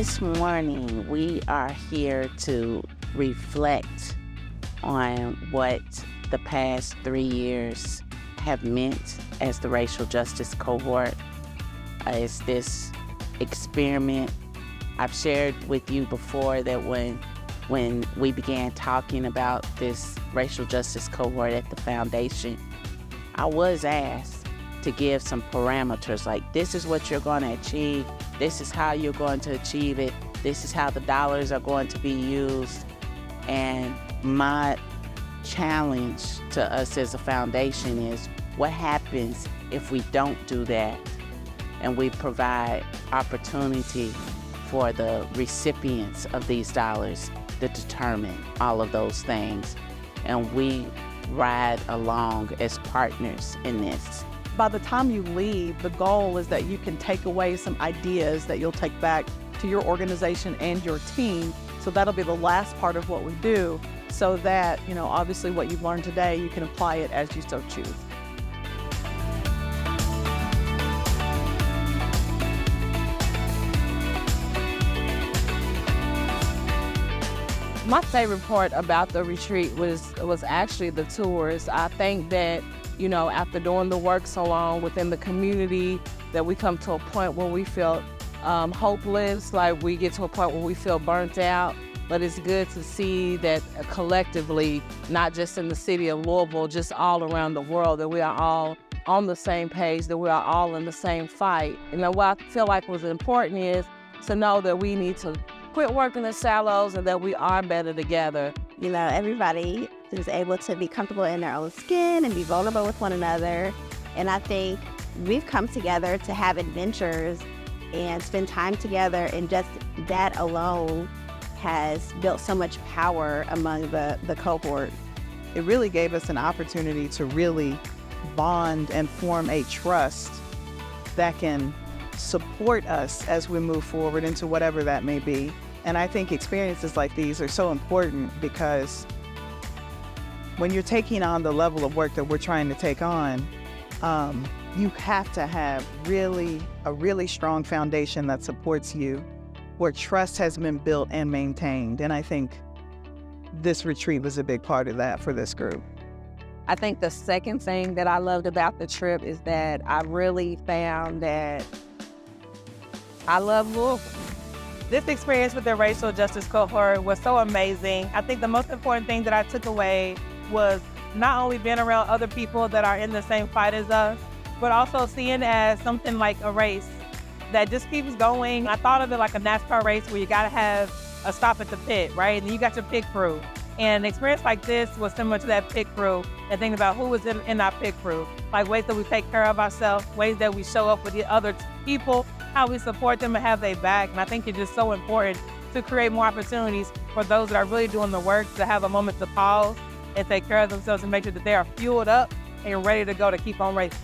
This morning, we are here to reflect on what the past 3 years have meant as the racial justice cohort. As this experiment, I've shared with you before that when we began talking about this racial justice cohort at the foundation, I was asked to give some parameters like, this is what you're going to achieve, this is how you're going to achieve it, this is how the dollars are going to be used. And my challenge to us as a foundation is, what happens if we don't do that and we provide opportunity for the recipients of these dollars to determine all of those things, and we ride along as partners in this. By the time you leave, the goal is that you can take away some ideas that you'll take back to your organization and your team. So that'll be the last part of what we do, so that, obviously what you've learned today, you can apply it as you so choose. My favorite part about the retreat was actually the tours. I think that, after doing the work so long within the community, that we come to a point where we feel hopeless, like we get to a point where we feel burnt out. But it's good to see that collectively, not just in the city of Louisville, just all around the world, that we are all on the same page, that we are all in the same fight. And what I feel like was important is to know that we need to quit working in silos and that we are better together. Everybody is able to be comfortable in their own skin and be vulnerable with one another. And I think we've come together to have adventures and spend time together, and just that alone has built so much power among the cohort. It really gave us an opportunity to really bond and form a trust that can support us as we move forward into whatever that may be. And I think experiences like these are so important, because when you're taking on the level of work that we're trying to take on, you have to have a really strong foundation that supports you, where trust has been built and maintained. And I think this retreat was a big part of that for this group. I think the second thing that I loved about the trip is that I really found that I love Louisville. This experience with the racial justice cohort was so amazing. I think the most important thing that I took away was not only being around other people that are in the same fight as us, but also seeing it as something like a race that just keeps going. I thought of it like a NASCAR race where you gotta have a stop at the pit, right? And you got your pit crew. And an experience like this was similar to that pit crew, and thinking about who was in our pit crew, like ways that we take care of ourselves, ways that we show up with the other people, how we support them and have their back. And I think it's just so important to create more opportunities for those that are really doing the work to have a moment to pause and take care of themselves and make sure that they are fueled up and ready to go to keep on racing.